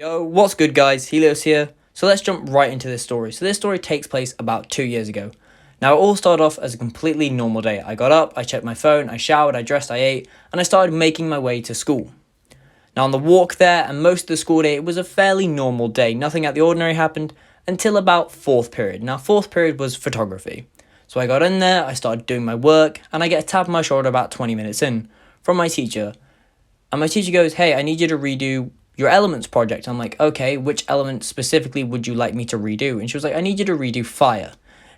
Yo, what's good guys? Helios here. So let's jump right into this story. So this story takes place about 2 years ago. Now it all started off as a completely normal day. I got up, I checked my phone, I showered, I dressed, I ate, and I started making my way to school. Now on the walk there and most of the school day, it was a fairly normal day. Nothing out the ordinary happened until about 4th period. Now 4th period was photography. So I got in there, I started doing my work, and I get a tap on my shoulder about 20 minutes in from my teacher. And my teacher goes, "Hey, I need you to redo your elements project." I'm like, "Okay, which element specifically would you like me to redo?" And she was like, "I need you to redo fire."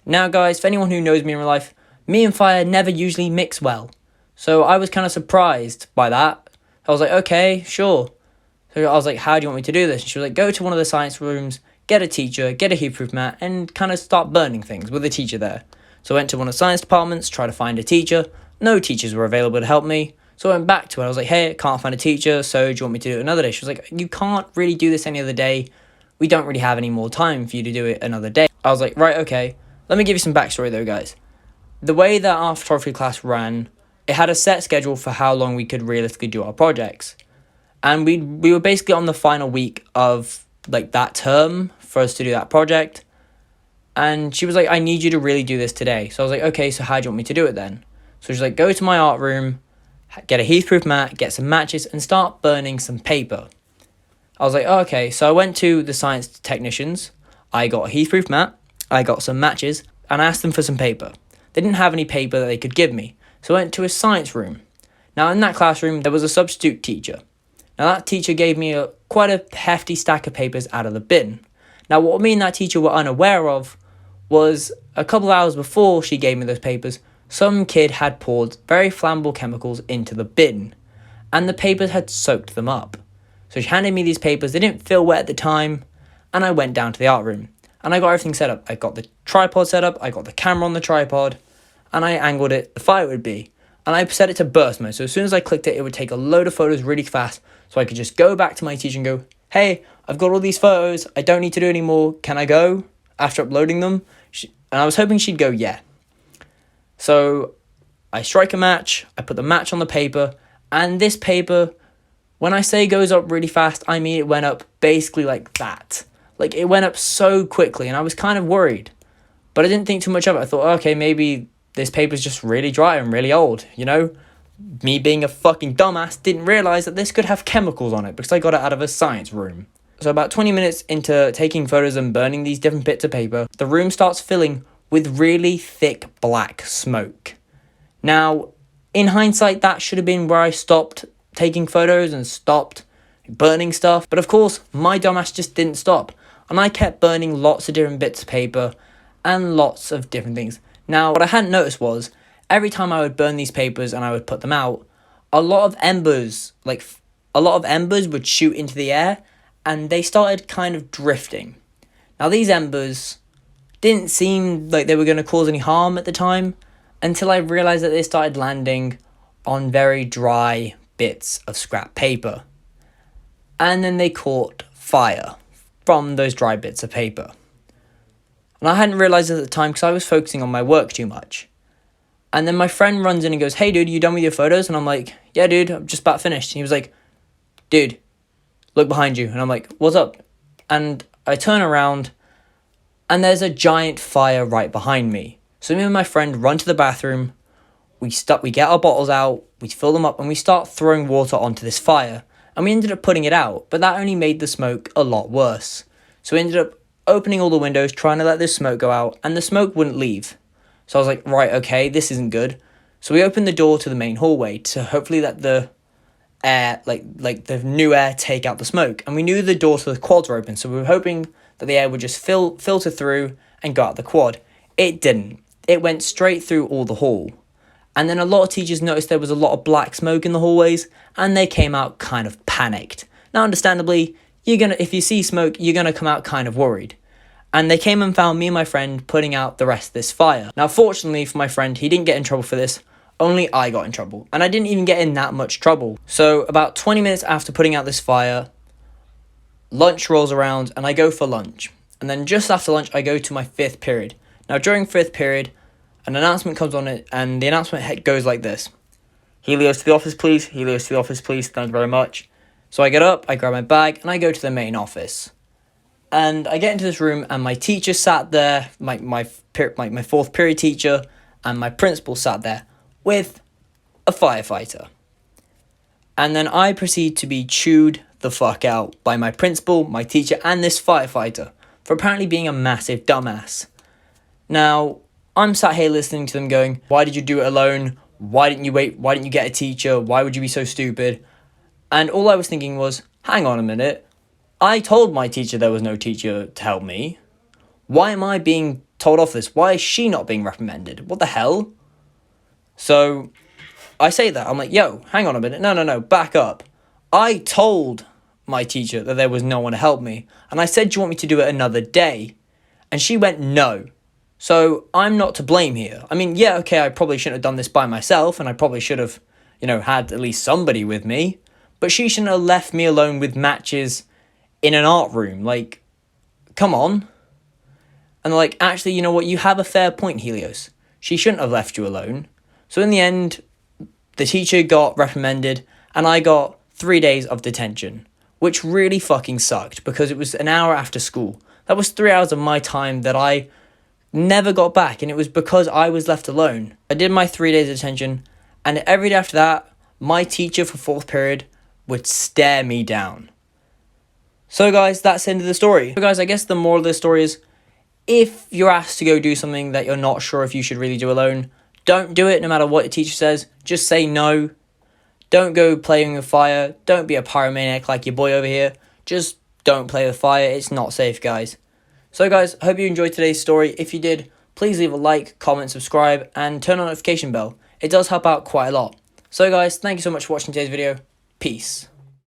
Now, guys, for anyone who knows me in real life, me and fire never usually mix well. So I was kind of surprised by that. I was like, "Okay, sure." So I was like, "How do you want me to do this?" And she was like, "Go to one of the science rooms, get a teacher, get a heat-proof mat, and kind of start burning things with a teacher there." So I went to one of the science departments, tried to find a teacher. No teachers were available to help me. So I went back to her. I was like, "Hey, I can't find a teacher, so do you want me to do it another day?" She was like, "You can't really do this any other day. We don't really have any more time for you to do it another day." I was like, "Right, okay." Let me give you some backstory though, guys. The way that our photography class ran, it had a set schedule for how long we could realistically do our projects. And we were basically on the final week of like that term for us to do that project. And she was like, "I need you to really do this today." So I was like, "Okay, so how do you want me to do it then?" So she's like, "Go to my art room, get a heatproof mat, get some matches, and start burning some paper." I was like, "Oh, okay." So I went to the science technicians. I got a heatproof mat, I got some matches, and I asked them for some paper. They didn't have any paper that they could give me. So I went to a science room. Now in that classroom, there was a substitute teacher. Now that teacher gave me quite a hefty stack of papers out of the bin. Now what me and that teacher were unaware of was a couple of hours before she gave me those papers, some kid had poured very flammable chemicals into the bin, and the papers had soaked them up. So she handed me these papers, they didn't feel wet at the time, and I went down to the art room, and I got everything set up. I got the tripod set up, I got the camera on the tripod, and I angled it the fire would be, and I set it to burst mode, so as soon as I clicked it, it would take a load of photos really fast, so I could just go back to my teacher and go, "Hey, I've got all these photos, I don't need to do any more, can I go?" After uploading them, and I was hoping she'd go, "Yeah." So I strike a match, I put the match on the paper, and this paper, when I say goes up really fast, I mean it went up basically like that. Like it went up so quickly, and I was kind of worried. But I didn't think too much of it. I thought, okay, maybe this paper's just really dry and really old, you know? Me being a fucking dumbass didn't realise that this could have chemicals on it because I got it out of a science room. So about 20 minutes into taking photos and burning these different bits of paper, the room starts filling with really thick black smoke. Now, in hindsight, that should have been where I stopped taking photos and stopped burning stuff. But of course, my dumbass just didn't stop. And I kept burning lots of different bits of paper and lots of different things. Now, what I hadn't noticed was, every time I would burn these papers and I would put them out, a lot of embers would shoot into the air, and they started kind of drifting. Now these embers didn't seem like they were going to cause any harm at the time, until I realised that they started landing on very dry bits of scrap paper. And then they caught fire from those dry bits of paper. And I hadn't realised it at the time because I was focusing on my work too much. And then my friend runs in and goes, "Hey dude, you done with your photos?" And I'm like, "Yeah dude, I'm just about finished." And he was like, "Dude, look behind you." And I'm like, "What's up?" And I turn around and there's a giant fire right behind me. So me and my friend run to the bathroom, we get our bottles out, we fill them up, and we start throwing water onto this fire. And we ended up putting it out, but that only made the smoke a lot worse. So we ended up opening all the windows, trying to let this smoke go out, and the smoke wouldn't leave. So I was like, right, okay, this isn't good. So we opened the door to the main hallway to hopefully let the air, like the new air, take out the smoke. And we knew the door to the quads were open, so we were hoping that the air would just filter through and go out the quad. It didn't. It went straight through all the hall. And then a lot of teachers noticed there was a lot of black smoke in the hallways, and they came out kind of panicked. Now, understandably, if you see smoke, you're gonna come out kind of worried. And they came and found me and my friend putting out the rest of this fire. Now, fortunately for my friend, he didn't get in trouble for this. Only I got in trouble. And I didn't even get in that much trouble. So about 20 minutes after putting out this fire, lunch rolls around and I go for lunch. And then just after lunch, I go to my 5th period. Now, during 5th period, an announcement comes on it, and the announcement goes like this: "Helios to the office, please. Helios to the office, please. Thank you very much." So I get up, I grab my bag, and I go to the main office. And I get into this room, and my teacher sat there, my fourth period teacher, and my principal sat there with a firefighter. And then I proceed to be chewed the fuck out by my principal, my teacher, and this firefighter for apparently being a massive dumbass. Now, I'm sat here listening to them going, why did you do it alone? Why didn't you wait? Why didn't you get a teacher? Why would you be so stupid? And all I was thinking was, hang on a minute. I told my teacher there was no teacher to help me. Why am I being told off this? Why is she not being reprimanded? What the hell? So I say that. I'm like, yo, hang on a minute. No, back up. I told my teacher that there was no one to help me. And I said, do you want me to do it another day? And she went, no. So I'm not to blame here. I mean, yeah, okay, I probably shouldn't have done this by myself. And I probably should have, had at least somebody with me. But she shouldn't have left me alone with matches in an art room. Like, come on. And they're like, actually, you know what? You have a fair point, Helios. She shouldn't have left you alone. So in the end, the teacher got reprimanded and I got 3 days of detention, which really fucking sucked because it was an hour after school. That was 3 hours of my time that I never got back, and it was because I was left alone. I did my 3 days of detention, and every day after that, my teacher for fourth period would stare me down. So guys, that's the end of the story. So guys, I guess the moral of the story is, if you're asked to go do something that you're not sure if you should really do alone, don't do it no matter what your teacher says. Just say no. Don't go playing with fire. Don't be a pyromaniac like your boy over here. Just don't play with fire. It's not safe, guys. So guys, I hope you enjoyed today's story. If you did, please leave a like, comment, subscribe, and turn on the notification bell. It does help out quite a lot. So guys, thank you so much for watching today's video. Peace.